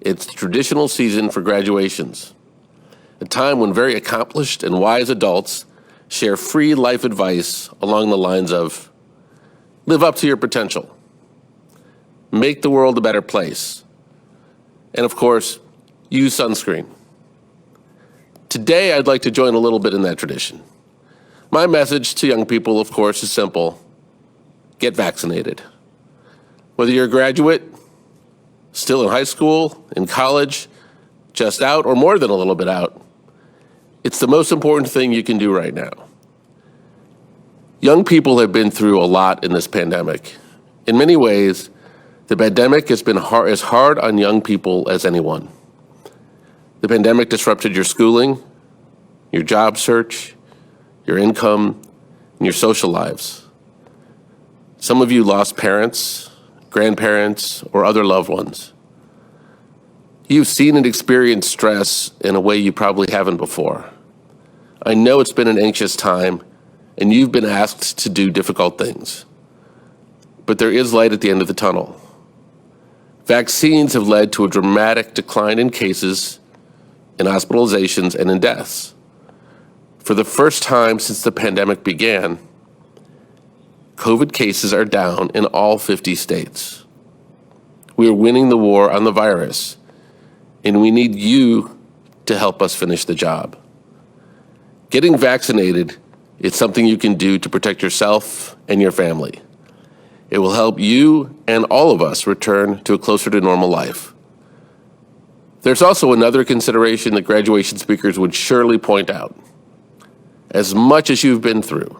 It's the traditional season for graduations, a time when very accomplished and wise adults share free life advice along the lines of live up to your potential, make the world a better place, and of course, use sunscreen. Today, I'd like to join a little bit in that tradition. My message to young people, of course, is simple. Get vaccinated. Whether you're a graduate, still in high school, in college, just out, or more than a little bit out, it's the most important thing you can do right now. Young people have been through a lot in this pandemic. In many ways, the pandemic has been as hard on young people as anyone. The pandemic disrupted your schooling, your job search, your income, and your social lives. Some of you lost parents, grandparents, or other loved ones. You've seen and experienced stress in a way you probably haven't before. I know it's been an anxious time, and you've been asked to do difficult things. But there is light at the end of the tunnel. Vaccines have led to a dramatic decline in cases, in hospitalizations, and in deaths. For the first time since the pandemic began, COVID cases are down in all 50 states. We are winning the war on the virus, and we need you to help us finish the job. Getting vaccinated is something you can do to protect yourself and your family. It will help you and all of us return to a closer to normal life. There's also another consideration that graduation speakers would surely point out. As much as you've been through,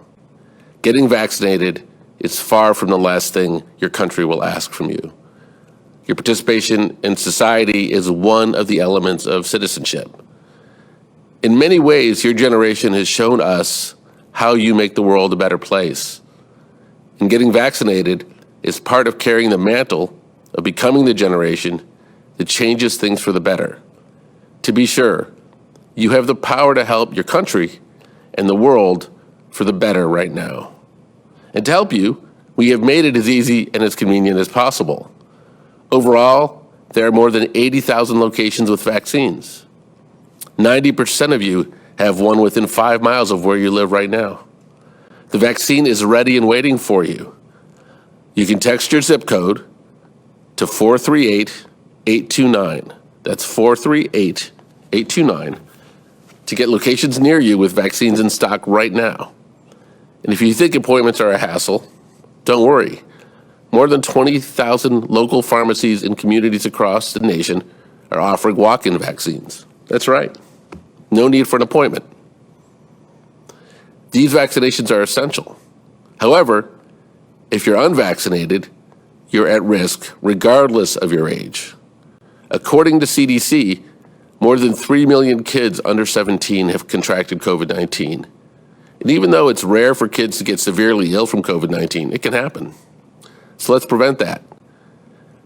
getting vaccinated is far from the last thing your country will ask from you. Your participation in society is one of the elements of citizenship. In many ways, your generation has shown us how you make the world a better place. And getting vaccinated is part of carrying the mantle of becoming the generation that changes things for the better. To be sure, you have the power to help your country and the world for the better right now. And to help you, we have made it as easy and as convenient as possible. Overall, there are more than 80,000 locations with vaccines. 90% of you have one within 5 miles of where you live right now. The vaccine is ready and waiting for you. You can text your zip code to 438-829. That's 438-829 to get locations near you with vaccines in stock right now. And if you think appointments are a hassle, don't worry. More than 20,000 local pharmacies in communities across the nation are offering walk-in vaccines. That's right. No need for an appointment. These vaccinations are essential. However, if you're unvaccinated, you're at risk regardless of your age. According to CDC, more than 3 million kids under 17 have contracted COVID-19. And even though it's rare for kids to get severely ill from COVID-19, it can happen. So let's prevent that.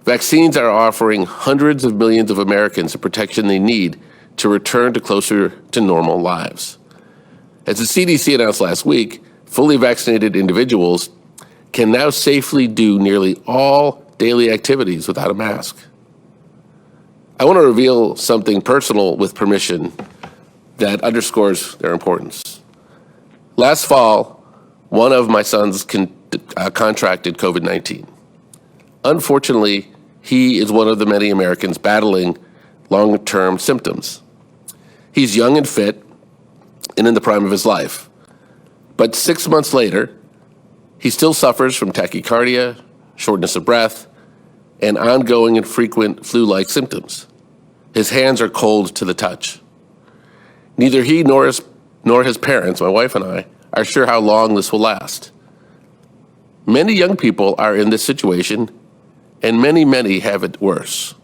Vaccines are offering hundreds of millions of Americans the protection they need to return to closer to normal lives. As the CDC announced last week, fully vaccinated individuals can now safely do nearly all daily activities without a mask. I want to reveal something personal with permission that underscores their importance. Last fall, one of my sons contracted COVID-19. Unfortunately, he is one of the many Americans battling long-term symptoms. He's young and fit and in the prime of his life. But 6 months later, he still suffers from tachycardia, shortness of breath, and ongoing and frequent flu-like symptoms. His hands are cold to the touch. Neither he nor his parents, my wife and I, are sure how long this will last. Many young people are in this situation, and many have it worse.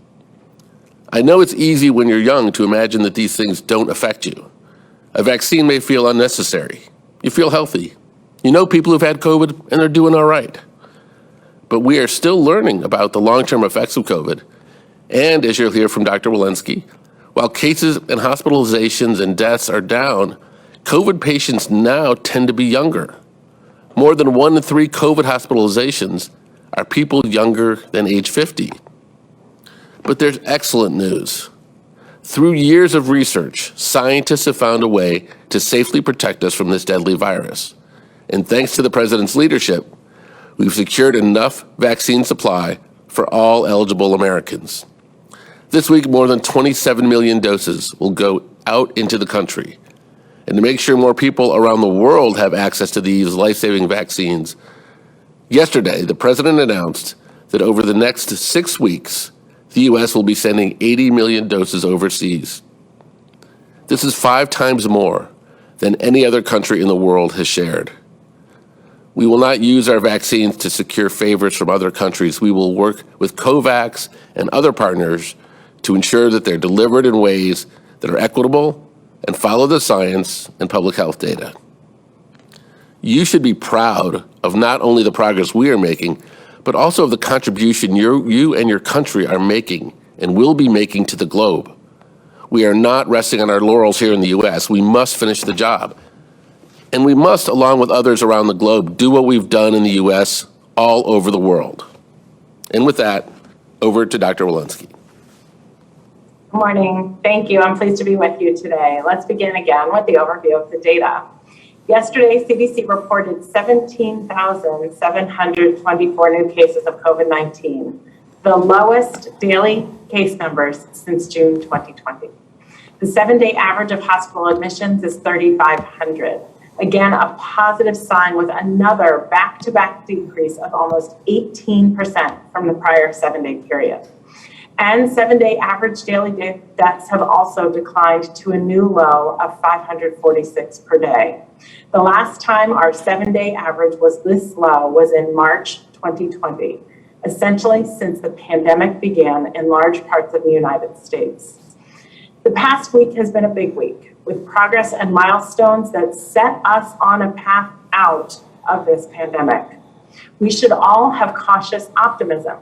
I know it's easy when you're young to imagine that these things don't affect you. A vaccine may feel unnecessary. You feel healthy. You know people who've had COVID and they're doing all right. But we are still learning about the long-term effects of COVID. And as you'll hear from Dr. Walensky, while cases and hospitalizations and deaths are down, COVID patients now tend to be younger. More than 1 in 3 COVID hospitalizations are people younger than age 50. But there's excellent news. Through years of research, scientists have found a way to safely protect us from this deadly virus. And thanks to the president's leadership, we've secured enough vaccine supply for all eligible Americans. This week, more than 27 million doses will go out into the country. And to make sure more people around the world have access to these life-saving vaccines, yesterday, the president announced that over the next 6 weeks, the U.S. will be sending 80 million doses overseas. This is 5 times more than any other country in the world has shared. We will not use our vaccines to secure favors from other countries. We will work with COVAX and other partners to ensure that they're delivered in ways that are equitable and follow the science and public health data. You should be proud of not only the progress we are making, but also of the contribution you and your country are making and will be making to the globe. We are not resting on our laurels here in the U.S. We must finish the job. And we must, along with others around the globe, do what we've done in the U.S. all over the world. And with that, over to Dr. Walensky. Good morning. Thank you. I'm pleased to be with you today. Let's begin again with the overview of the data. Yesterday, CDC reported 17,724 new cases of COVID-19, the lowest daily case numbers since June 2020. The 7-day average of hospital admissions is 3,500. Again, a positive sign with another back-to-back decrease of almost 18% from the prior 7-day period. And 7-day average daily deaths have also declined to a new low of 546 per day. The last time our 7-day average was this low was in March 2020, essentially since the pandemic began in large parts of the United States. The past week has been a big week with progress and milestones that set us on a path out of this pandemic. We should all have cautious optimism.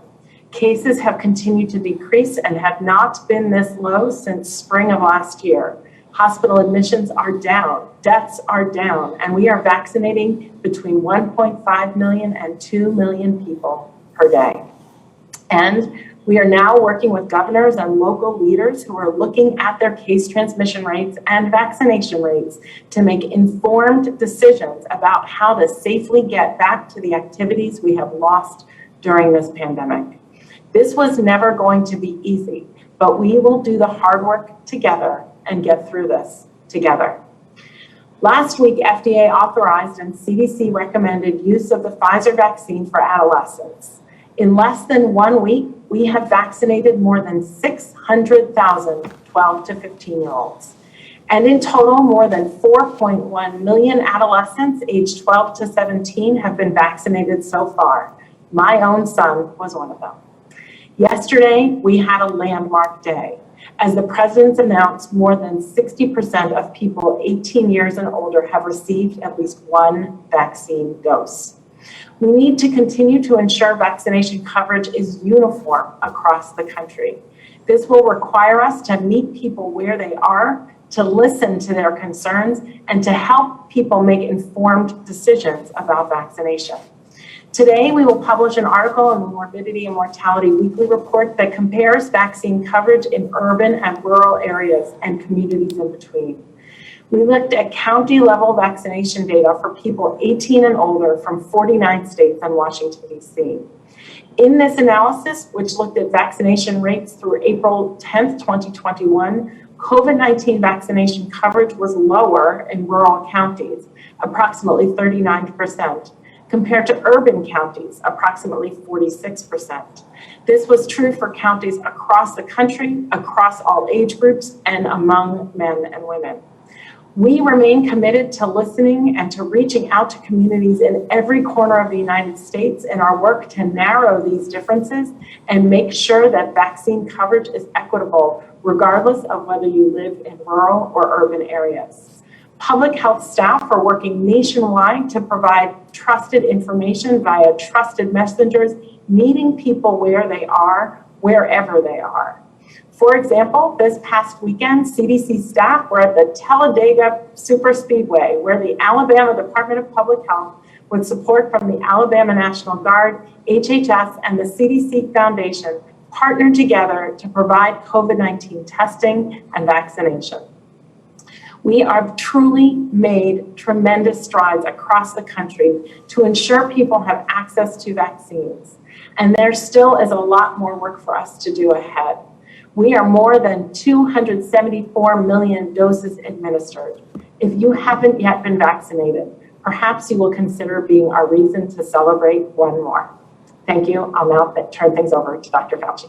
Cases have continued to decrease and have not been this low since spring of last year. Hospital admissions are down, deaths are down, and we are vaccinating between 1.5 million and 2 million people per day. And we are now working with governors and local leaders who are looking at their case transmission rates and vaccination rates to make informed decisions about how to safely get back to the activities we have lost during this pandemic. This was never going to be easy, but we will do the hard work together and get through this together. Last week, FDA authorized and CDC recommended use of the Pfizer vaccine for adolescents. In less than 1 week, we have vaccinated more than 600,000 12 to 15-year-olds. And in total, more than 4.1 million adolescents aged 12 to 17 have been vaccinated so far. My own son was one of them. Yesterday, we had a landmark day. As the president announced, more than 60% of people 18 years and older have received at least one vaccine dose. We need to continue to ensure vaccination coverage is uniform across the country. This will require us to meet people where they are, to listen to their concerns, and to help people make informed decisions about vaccination. Today, we will publish an article in the Morbidity and Mortality Weekly Report that compares vaccine coverage in urban and rural areas and communities in between. We looked at county-level vaccination data for people 18 and older from 49 states and Washington, D.C. In this analysis, which looked at vaccination rates through April 10th, 2021, COVID-19 vaccination coverage was lower in rural counties, approximately 39%. Compared to urban counties, approximately 46%. This was true for counties across the country, across all age groups, and among men and women. We remain committed to listening and to reaching out to communities in every corner of the United States in our work to narrow these differences and make sure that vaccine coverage is equitable, regardless of whether you live in rural or urban areas. Public health staff are working nationwide to provide trusted information via trusted messengers, meeting people where they are, wherever they are. For example, this past weekend, CDC staff were at the Talladega Superspeedway, where the Alabama Department of Public Health, with support from the Alabama National Guard, HHS, and the CDC Foundation, partner together to provide COVID-19 testing and vaccination. We have truly made tremendous strides across the country to ensure people have access to vaccines. And there still is a lot more work for us to do ahead. We are more than 274 million doses administered. If you haven't yet been vaccinated, perhaps you will consider being our reason to celebrate one more. Thank you. I'll now turn things over to Dr. Fauci.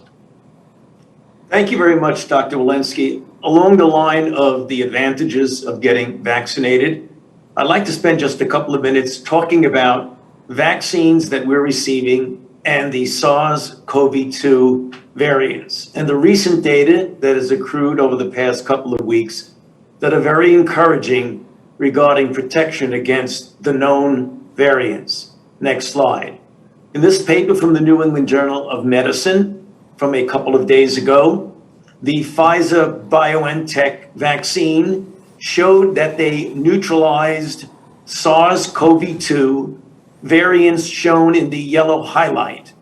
Thank you very much, Dr. Walensky. Along the line of the advantages of getting vaccinated, I'd like to spend just a couple of minutes talking about vaccines that we're receiving and the SARS-CoV-2 variants and the recent data that has accrued over the past couple of weeks that are very encouraging regarding protection against the known variants. Next slide. In this paper from the New England Journal of Medicine from a couple of days ago, the Pfizer-BioNTech vaccine showed that they neutralized SARS-CoV-2 variants shown in the yellow highlight.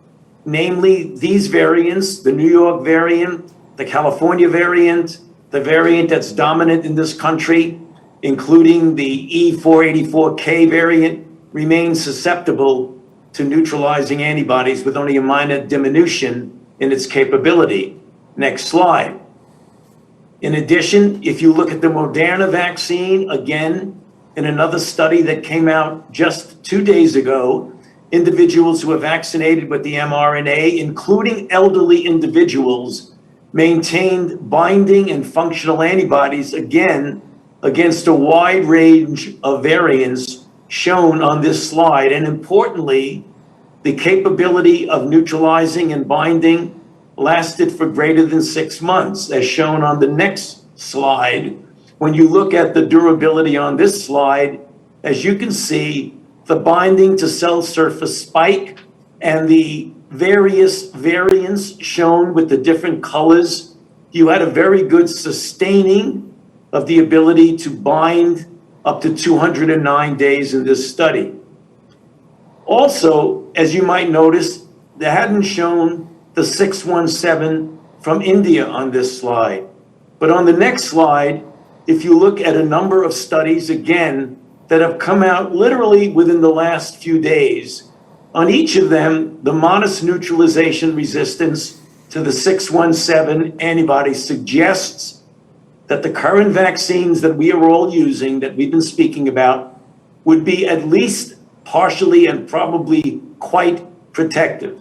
Namely, these variants, the New York variant, the California variant, the variant that's dominant in this country, including the E484K variant, remain susceptible to neutralizing antibodies with only a minor diminution in its capability. Next slide. In addition, if you look at the Moderna vaccine, again, in another study that came out just 2 days ago, individuals who are vaccinated with the mRNA, including elderly individuals, maintained binding and functional antibodies, again, against a wide range of variants shown on this slide. And importantly, the capability of neutralizing and binding lasted for greater than 6 months, as shown on the next slide. When you look at the durability on this slide, as you can see, the binding to cell surface spike and the various variants shown with the different colors, you had a very good sustaining of the ability to bind up to 209 days in this study. Also, as you might notice, they hadn't shown the 617 from India on this slide. But on the next slide, if you look at a number of studies, again, that have come out literally within the last few days, on each of them, the modest neutralization resistance to the 617 antibody suggests that the current vaccines that we are all using, that we've been speaking about, would be at least partially and probably quite protective.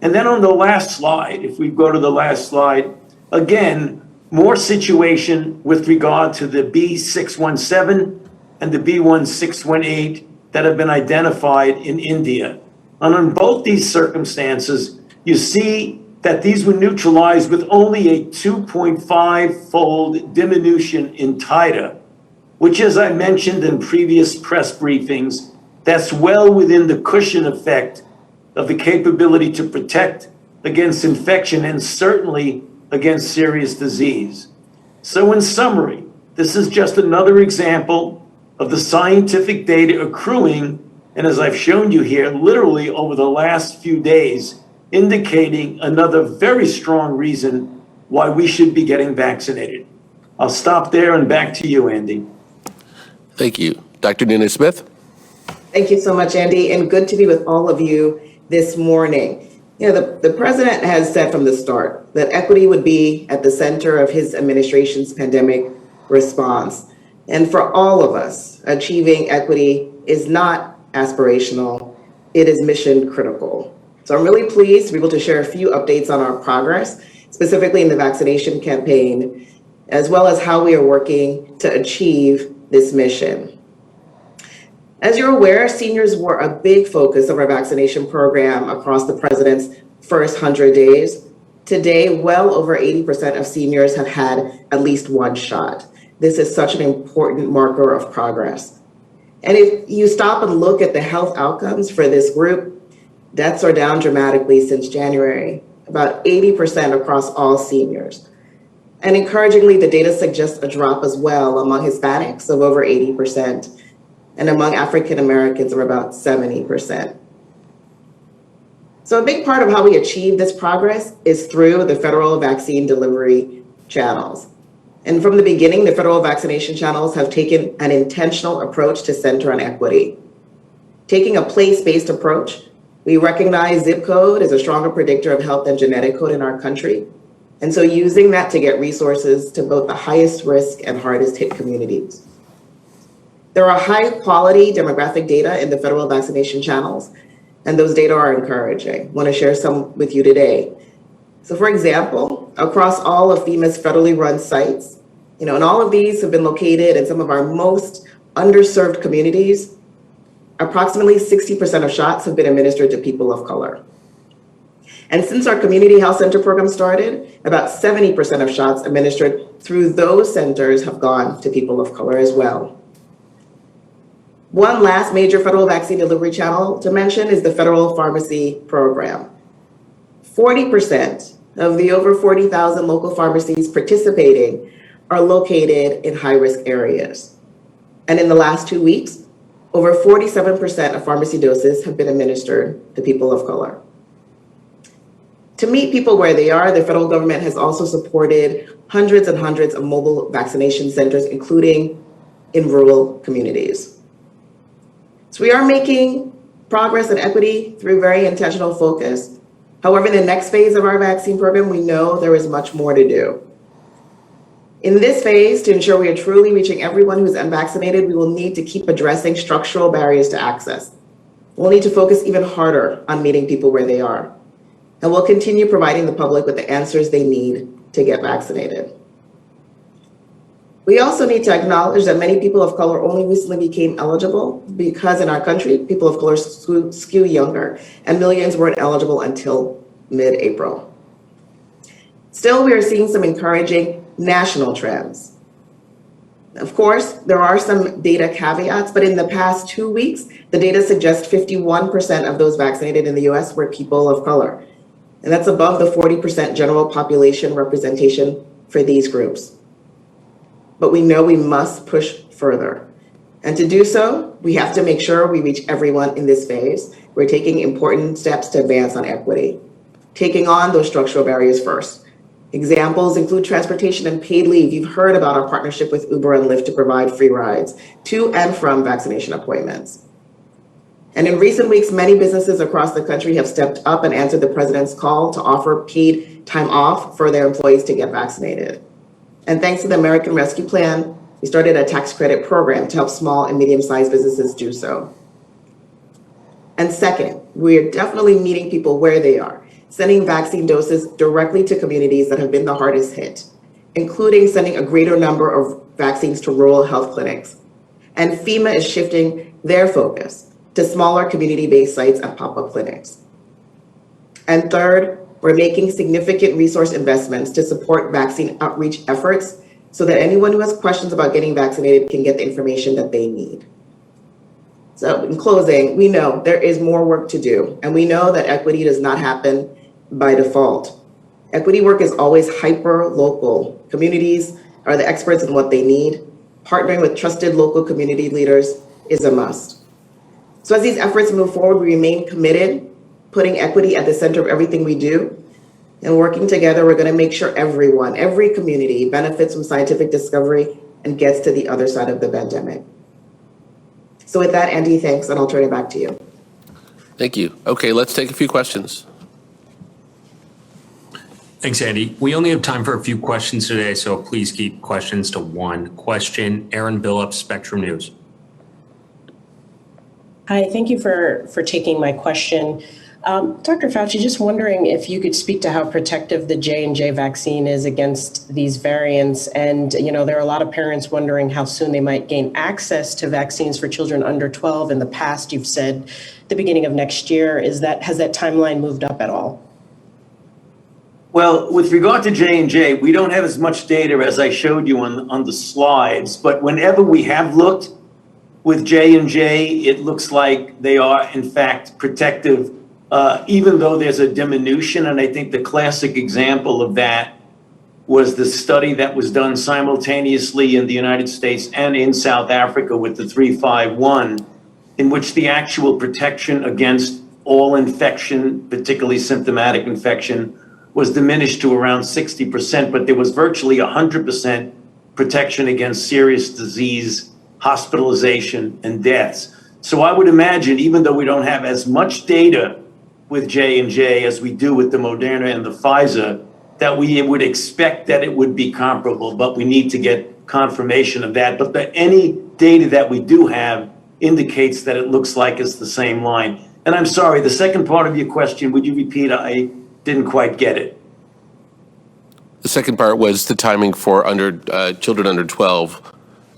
And then on the last slide, if we go to the last slide, again, more situation with regard to the B617 and the B1618 that have been identified in India. And on both these circumstances, you see that these were neutralized with only a 2.5-fold diminution in titer, which, as I mentioned in previous press briefings, that's well within the cushion effect of the capability to protect against infection and certainly against serious disease. So in summary, this is just another example of the scientific data accruing, and as I've shown you here, literally over the last few days, indicating another very strong reason why we should be getting vaccinated. I'll stop there and back to you, Andy. Thank you. Dr. Nunes-Smith? Thank you so much, Andy, and good to be with all of you this morning. You know, the president has said from the start that equity would be at the center of his administration's pandemic response. And for all of us, achieving equity is not aspirational, it is mission critical. So I'm really pleased to be able to share a few updates on our progress, specifically in the vaccination campaign, as well as how we are working to achieve this mission. As you're aware, seniors were a big focus of our vaccination program across the president's first 100 days. Today, well over 80% of seniors have had at least one shot. This is such an important marker of progress. And if you stop and look at the health outcomes for this group, deaths are down dramatically since January, about 80% across all seniors. And encouragingly, the data suggests a drop as well among Hispanics of over 80%. And among African Americans are about 70%. So a big part of how we achieve this progress is through the federal vaccine delivery channels. And from the beginning, the federal vaccination channels have taken an intentional approach to center on equity. Taking a place-based approach, we recognize zip code as a stronger predictor of health than genetic code in our country. And so using that to get resources to both the highest risk and hardest hit communities. There are high quality demographic data in the federal vaccination channels, and those data are encouraging. I want to share some with you today. So for example, across all of FEMA's federally run sites, and all of these have been located in some of our most underserved communities, approximately 60% of shots have been administered to people of color. And since our community health center program started, about 70% of shots administered through those centers have gone to people of color as well. One last major federal vaccine delivery channel to mention is the federal pharmacy program. 40% of the over 40,000 local pharmacies participating are located in high-risk areas. And in the last 2 weeks, over 47% of pharmacy doses have been administered to people of color. To meet people where they are, the federal government has also supported hundreds and hundreds of mobile vaccination centers, including in rural communities. So we are making progress in equity through very intentional focus. However, in the next phase of our vaccine program, we know there is much more to do. In this phase, to ensure we are truly reaching everyone who's unvaccinated, we will need to keep addressing structural barriers to access. We'll need to focus even harder on meeting people where they are. And we'll continue providing the public with the answers they need to get vaccinated. We also need to acknowledge that many people of color only recently became eligible because in our country, people of color skew younger, and millions weren't eligible until mid-April. Still, we are seeing some encouraging national trends. Of course, there are some data caveats, but in the past 2 weeks, the data suggests 51% of those vaccinated in the US were people of color. And that's above the 40% general population representation for these groups. But we know we must push further. And to do so, we have to make sure we reach everyone in this phase. We're taking important steps to advance on equity, taking on those structural barriers first. Examples include transportation and paid leave. You've heard about our partnership with Uber and Lyft to provide free rides to and from vaccination appointments. And in recent weeks, many businesses across the country have stepped up and answered the president's call to offer paid time off for their employees to get vaccinated. And thanks to the American Rescue Plan, we started a tax credit program to help small and medium-sized businesses do so. And second, we're definitely meeting people where they are, sending vaccine doses directly to communities that have been the hardest hit, including sending a greater number of vaccines to rural health clinics. And FEMA is shifting their focus to smaller community-based sites and pop-up clinics. And third, we're making significant resource investments to support vaccine outreach efforts so that anyone who has questions about getting vaccinated can get the information that they need. So in closing, we know there is more work to do, and we know that equity does not happen by default. Equity work is always hyper-local. Communities are the experts in what they need. Partnering with trusted local community leaders is a must. So as these efforts move forward, we remain committed, putting equity at the center of everything we do. And working together, we're going to make sure everyone, every community benefits from scientific discovery and gets to the other side of the pandemic. So with that, Andy, thanks, and I'll turn it back to you. Thank you. Okay, let's take a few questions. Thanks, Andy. We only have time for a few questions today, so please keep questions to one question. Aaron Billups, Spectrum News. Hi, thank you for taking my question. Dr. Fauci, just wondering if you could speak to how protective the J&J vaccine is against these variants. And, there are a lot of parents wondering how soon they might gain access to vaccines for children under 12. In the past, you've said the beginning of next year. Has that timeline moved up at all? Well, with regard to J&J, we don't have as much data as I showed you on the slides, but whenever we have looked with J&J, it looks like they are, in fact, protective, even though there's a diminution. And I think the classic example of that was the study that was done simultaneously in the United States and in South Africa with the 351, in which the actual protection against all infection, particularly symptomatic infection, was diminished to around 60%, but there was virtually 100% protection against serious disease, hospitalization, and deaths. So I would imagine, even though we don't have as much data with J&J as we do with the Moderna and the Pfizer, that we would expect that it would be comparable, but we need to get confirmation of that. But any data that we do have indicates that it looks like it's the same line. And I'm sorry, the second part of your question, would you repeat? I didn't quite get it. The second part was the timing for children under 12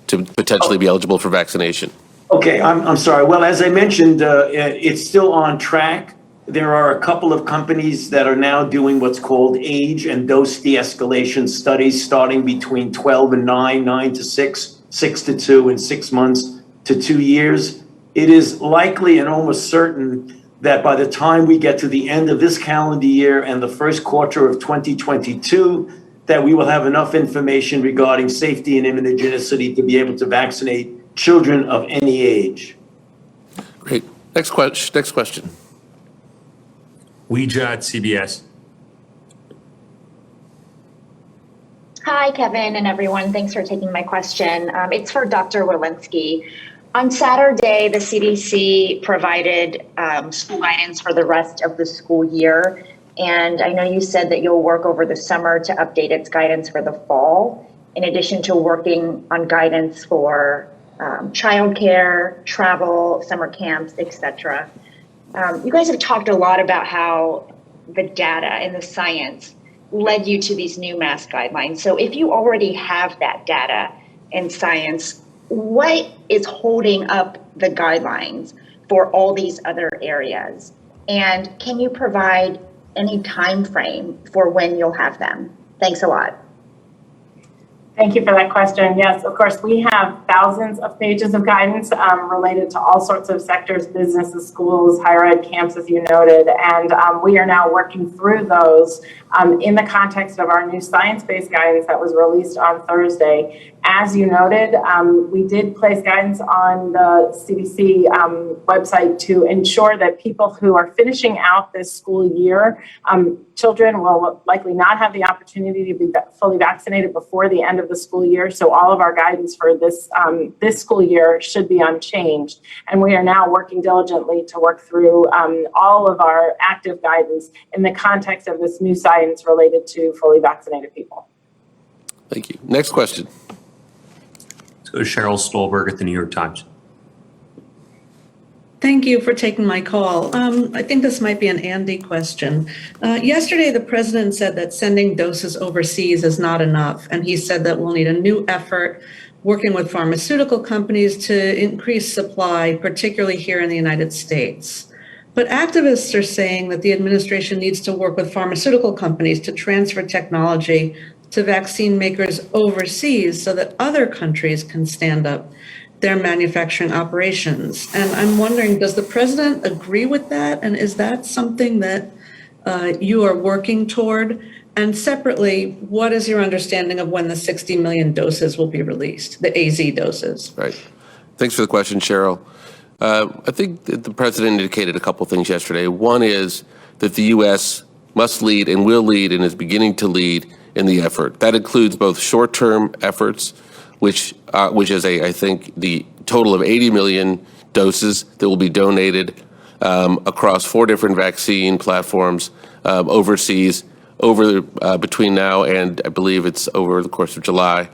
to potentially be eligible for vaccination. Okay, I'm sorry. Well, as I mentioned, it's still on track. There are a couple of companies that are now doing what's called age and dose de-escalation studies, starting between 12 and 9 to 6, 6 to 2, and 6 months to 2 years. It is likely and almost certain that by the time we get to the end of this calendar year and the first quarter of 2022, that we will have enough information regarding safety and immunogenicity to be able to vaccinate children of any age. Great. Next question. Ouija at CBS. Hi, Kevin and everyone. Thanks for taking my question. It's for Dr. Walensky. On Saturday, the CDC provided school guidance for the rest of the school year. And I know you said that you'll work over the summer to update its guidance for the fall, in addition to working on guidance for childcare, travel, summer camps, etc. You guys have talked a lot about how the data and the science led you to these new mask guidelines. So if you already have that data and science, what is holding up the guidelines for all these other areas? And can you provide any time frame for when you'll have them? Thanks a lot. Thank you for that question. Yes, of course, we have thousands of pages of guidance related to all sorts of sectors, businesses, schools, higher ed camps, as you noted, and we are now working through those in the context of our new science-based guidance that was released on Thursday. As you noted, we did place guidance on the CDC website to ensure that people who are finishing out this school year, children will likely not have the opportunity to be fully vaccinated before the end of the school year. So all of our guidance for this school year should be unchanged. And we are now working diligently to work through all of our active guidance in the context of this new science related to fully vaccinated people. Thank you. Next question. Let's go to Cheryl Stolberg at the New York Times. Thank you for taking my call. I think this might be an Andy question. Yesterday, the president said that sending doses overseas is not enough, and he said that we'll need a new effort working with pharmaceutical companies to increase supply, particularly here in the United States. But activists are saying that the administration needs to work with pharmaceutical companies to transfer technology to vaccine makers overseas so that other countries can stand up their manufacturing operations. And I'm wondering, does the president agree with that? And is that something that you are working toward? And separately, what is your understanding of when the 60 million doses will be released, the AZ doses? Right. Thanks for the question, Cheryl. I think that the president indicated a couple things yesterday. One is that the U.S. must lead and will lead and is beginning to lead in the effort. That includes both short-term efforts, which is I think the total of 80 million doses that will be donated across 4 different vaccine platforms overseas between now and I believe it's over the course of July,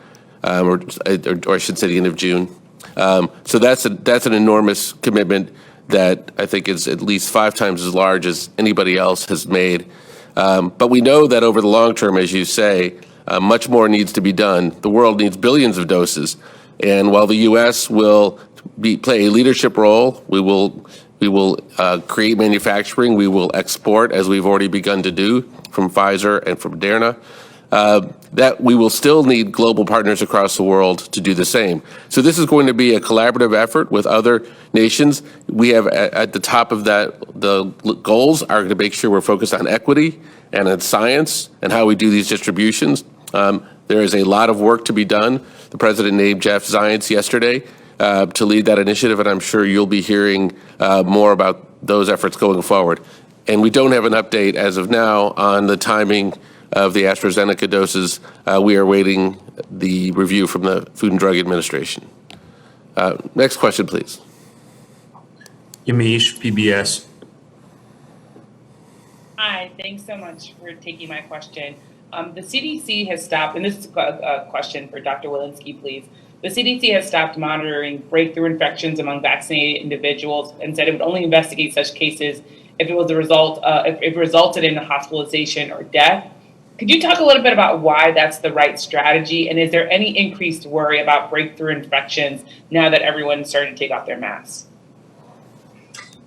or I should say the end of June. So that's an enormous commitment that I think is at least 5 times as large as anybody else has made. But we know that over the long term, as you say, much more needs to be done. The world needs billions of doses. And while the U.S. will play a leadership role, we will create manufacturing, we will export, as we've already begun to do from Pfizer and from Moderna, that we will still need global partners across the world to do the same. So this is going to be a collaborative effort with other nations. We have at the top of that, the goals are to make sure we're focused on equity and on science and how we do these distributions. There is a lot of work to be done. The president named Jeff Zients yesterday to lead that initiative, and I'm sure you'll be hearing more about those efforts going forward. And we don't have an update as of now on the timing of the AstraZeneca doses. We are waiting the review from the Food and Drug Administration. Next question, please. Yamiche, PBS. Hi, thanks so much for taking my question. The CDC has stopped, and this is a question for Dr. Walensky, please. The CDC has stopped monitoring breakthrough infections among vaccinated individuals and said it would only investigate such cases if it was if it resulted in a hospitalization or death. Could you talk a little bit about why that's the right strategy? And is there any increased worry about breakthrough infections now that everyone's starting to take off their masks?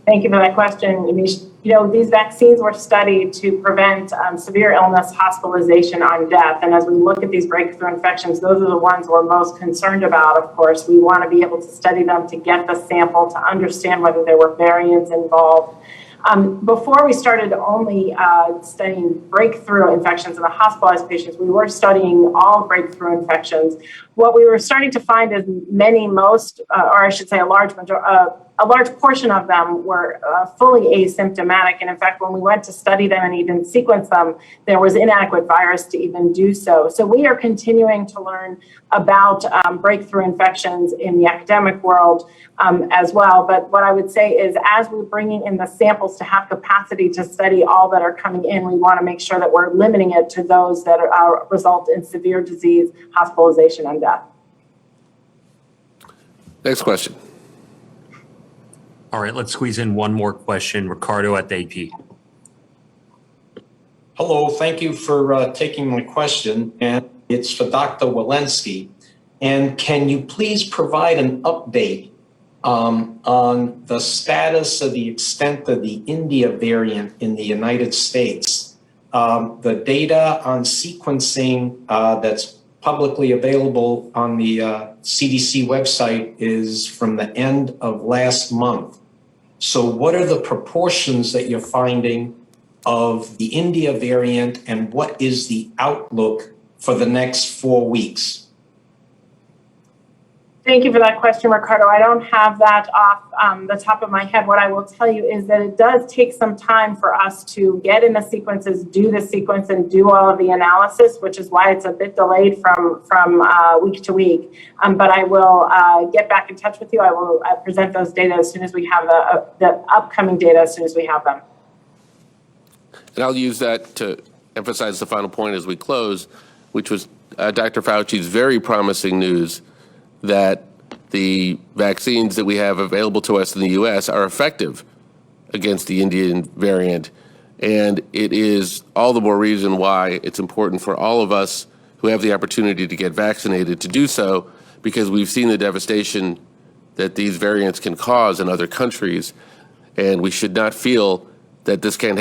Thank you for that question, Yamiche. You know, these vaccines were studied to prevent severe illness, hospitalization, and death. And as we look at these breakthrough infections, those are the ones we're most concerned about, of course. We want to be able to study them to get the sample to understand whether there were variants involved. Before we started only studying breakthrough infections in the hospitalized patients, we were studying all breakthrough infections. What we were starting to find is or I should say a large portion of them were fully asymptomatic. And in fact, when we went to study them and even sequence them, there was inadequate virus to even do so. So we are continuing to learn about breakthrough infections in the academic world as well. But what I would say is as we're bringing in the samples to have capacity to study all that are coming in, we want to make sure that we're limiting it to those that result in severe disease, hospitalization, and death. Next question. All right, let's squeeze in one more question. Ricardo at the AP. Hello, thank you for taking my question, and it's for Dr. Walensky. And can you please provide an update on the status of the extent of the India variant in the United States? The data on sequencing that's publicly available on the CDC website is from the end of last month. So what are the proportions that you're finding of the India variant, and what is the outlook for the next 4 weeks? Thank you for that question, Ricardo. I don't have that off the top of my head. What I will tell you is that it does take some time for us to get in the sequences, do the sequence, and do all of the analysis, which is why it's a bit delayed from week to week. But I will get back in touch with you. I will present those data as soon as we have the upcoming data, as soon as we have them. And I'll use that to emphasize the final point as we close, which was Dr. Fauci's very promising news that the vaccines that we have available to us in the U.S. are effective against the Indian variant. And it is all the more reason why it's important for all of us who have the opportunity to get vaccinated to do so, because we've seen the devastation that these variants can cause in other countries. And we should not feel that this can't